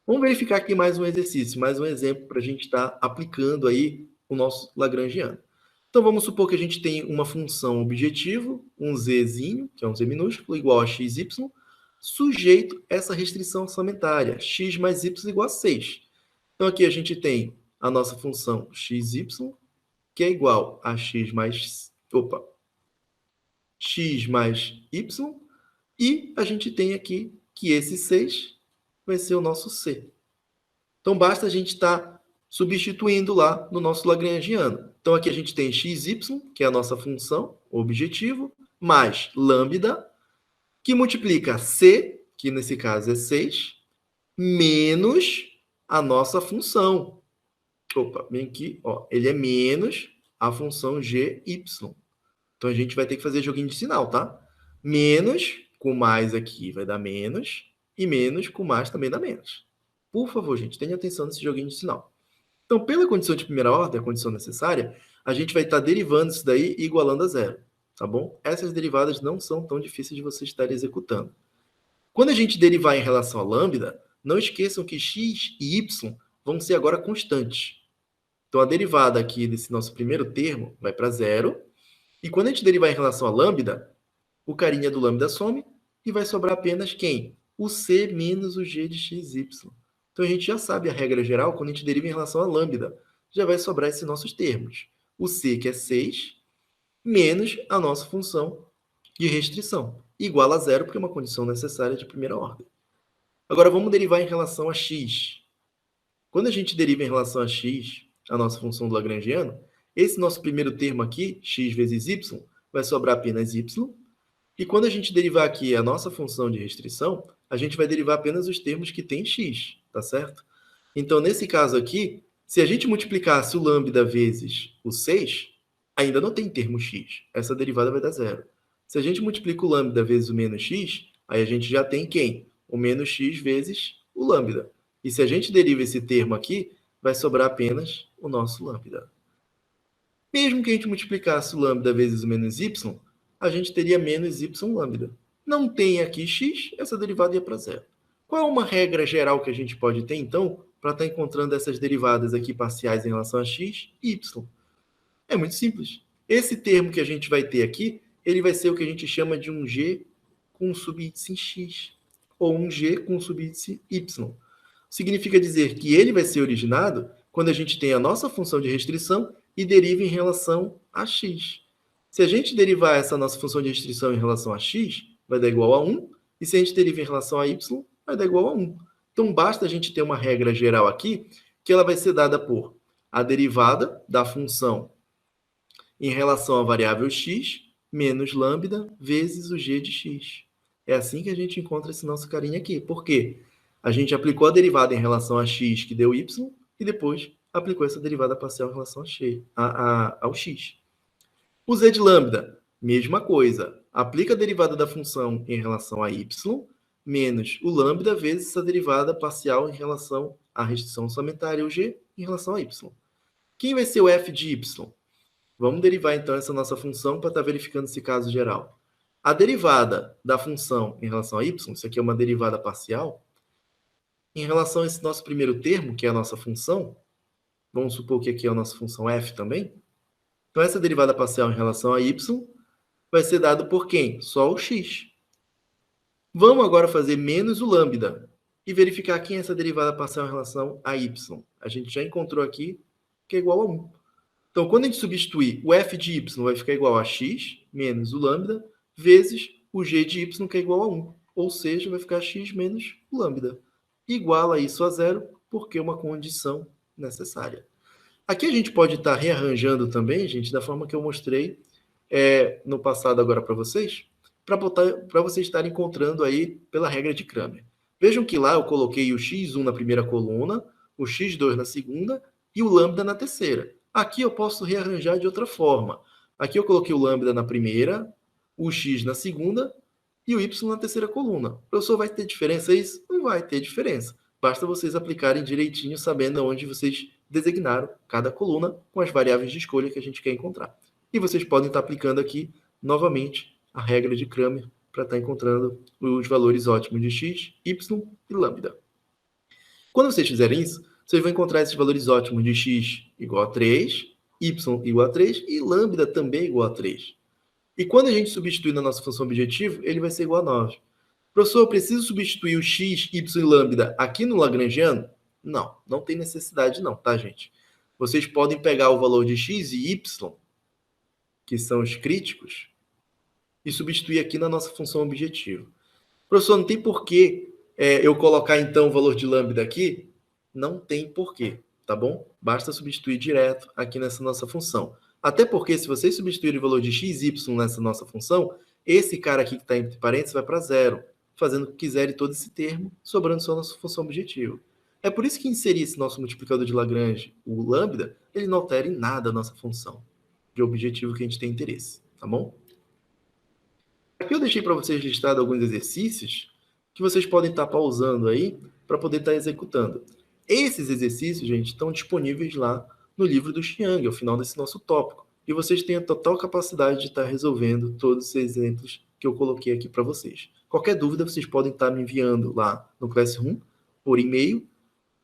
Vamos verificar aqui mais um exercício, mais um exemplo para a gente estar aplicando aí o nosso Lagrangiano. Então, vamos supor que a gente tem uma função objetivo, um zzinho, que é um z minúsculo, igual a xy, sujeito a essa restrição orçamentária, x mais y igual a 6. Então, aqui a gente tem a nossa função xy, que é igual a x mais y, e a gente tem aqui que esse 6 vai ser o nosso c. Então, basta a gente estar substituindo lá no nosso Lagrangiano. Então, aqui a gente tem xy, que é a nossa função, o objetivo, mais lambda, que multiplica c, que nesse caso é 6, menos a nossa função. Vem aqui, ó, ele é menos a função gy. Então, a gente vai ter que fazer joguinho de sinal, tá? Menos com mais aqui vai dar menos, e menos com mais também dá menos. Por favor, gente, tenha atenção nesse joguinho de sinal. Então, pela condição de primeira ordem, a condição necessária, a gente vai estar derivando isso daí e igualando a zero, tá bom? Essas derivadas não são tão difíceis de você estar executando. Quando a gente derivar em relação a lambda, não esqueçam que x e y vão ser agora constantes. Então, a derivada aqui desse nosso primeiro termo vai para zero, e quando a gente derivar em relação a lambda, o carinha do lambda some e vai sobrar apenas quem? O c menos o g de xy. Então, a gente já sabe a regra geral quando a gente deriva em relação a lambda. Já vai sobrar esses nossos termos. O c, que é 6, menos a nossa função de restrição. Igual a zero, porque é uma condição necessária de primeira ordem. Agora, vamos derivar em relação a x. Quando a gente deriva em relação a x, a nossa função do Lagrangiano, esse nosso primeiro termo aqui, x vezes y, vai sobrar apenas y. E quando a gente derivar aqui a nossa função de restrição, a gente vai derivar apenas os termos que tem x, tá certo? Então, nesse caso aqui, se a gente multiplicasse o lambda vezes o 6, ainda não tem termo x. Essa derivada vai dar zero. Se a gente multiplica o lambda vezes o menos x, aí a gente já tem quem? O menos x vezes o lambda. E se a gente deriva esse termo aqui, vai sobrar apenas o nosso lambda. Mesmo que a gente multiplicasse o lambda vezes o menos y, a gente teria menos y lambda. Não tem aqui x, essa derivada ia para zero. Qual é uma regra geral que a gente pode ter, então, para estar encontrando essas derivadas aqui parciais em relação a x e y? É muito simples. Esse termo que a gente vai ter aqui, ele vai ser o que a gente chama de um g com subíndice em x, ou um g com subíndice y. Significa dizer que ele vai ser originado quando a gente tem a nossa função de restrição e deriva em relação a x. Se a gente derivar essa nossa função de restrição em relação a x, vai dar igual a 1, e se a gente deriva em relação a y, vai dar igual a 1. Então, basta a gente ter uma regra geral aqui, que ela vai ser dada por a derivada da função em relação à variável x menos lambda vezes o g de x. É assim que a gente encontra esse nosso carinha aqui. Por quê? A gente aplicou a derivada em relação a x, que deu y, e depois aplicou essa derivada parcial em relação ao x. O z de lambda, mesma coisa. Aplica a derivada da função em relação a y, menos o lambda vezes essa derivada parcial em relação à restrição orçamentária, o g, em relação a y. Quem vai ser o f de y? Vamos derivar, então, essa nossa função para estar verificando esse caso geral. A derivada da função em relação a y, isso aqui é uma derivada parcial, em relação a esse nosso primeiro termo, que é a nossa função, vamos supor que aqui é a nossa função f também. Então, essa derivada parcial em relação a y vai ser dado por quem? Só o x. Vamos agora fazer menos o lambda e verificar quem é essa derivada parcial em relação a y. A gente já encontrou aqui que é igual a 1. Então, quando a gente substituir o f de y vai ficar igual a x menos o lambda vezes o g de y, que é igual a 1. Ou seja, vai ficar x menos o lambda. Iguala isso a zero, porque é uma condição necessária. Aqui a gente pode estar rearranjando também, gente, da forma que eu mostrei no passado agora para vocês, para vocês estarem encontrando aí pela regra de Cramer. Vejam que lá eu coloquei o x1 na primeira coluna, o x2 na segunda e o lambda na terceira. Aqui eu posso rearranjar de outra forma. Aqui eu coloquei o lambda na primeira, o x na segunda e o y na terceira coluna. O professor, vai ter diferença isso? Não vai ter diferença. Basta vocês aplicarem direitinho, sabendo onde vocês designaram cada coluna com as variáveis de escolha que a gente quer encontrar. E vocês podem estar aplicando aqui, novamente, a regra de Cramer para estar encontrando os valores ótimos de x, y e lambda. Quando vocês fizerem isso, vocês vão encontrar esses valores ótimos de x igual a 3, y igual a 3 e lambda também igual a 3. E quando a gente substituir na nossa função objetivo, ele vai ser igual a 9. Professor, eu preciso substituir o x, y e lambda aqui no Lagrangiano? Não, não tem necessidade não, tá, gente? Vocês podem pegar o valor de x e y, que são os críticos, e substituir aqui na nossa função objetivo. Professor, não tem porquê eu colocar então o valor de lambda aqui? Não tem porquê, tá bom? Basta substituir direto aqui nessa nossa função. Até porque se vocês substituírem o valor de x e y nessa nossa função, esse cara aqui que está entre parênteses vai para zero, fazendo com que zere todo esse termo, sobrando só a nossa função objetivo. É por isso que inserir esse nosso multiplicador de Lagrange, o lambda, ele não altera em nada a nossa função de objetivo que a gente tem interesse, tá bom? Aqui eu deixei para vocês listado alguns exercícios que vocês podem estar pausando aí para poder estar executando. Esses exercícios, gente, estão disponíveis lá no livro do Chiang, ao final desse nosso tópico. E vocês têm a total capacidade de estar resolvendo todos os exemplos que eu coloquei aqui para vocês. Qualquer dúvida, vocês podem estar me enviando lá no Classroom, por e-mail,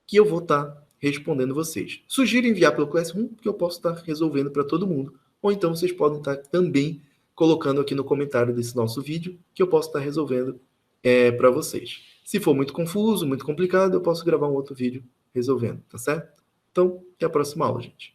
que eu vou estar respondendo vocês. Sugiro enviar pelo Classroom, que eu posso estar resolvendo para todo mundo. Ou então vocês podem estar também colocando aqui no comentário desse nosso vídeo, que eu posso estar resolvendo para vocês. Se for muito confuso, muito complicado, eu posso gravar um outro vídeo resolvendo, tá certo? Então, até a próxima aula, gente.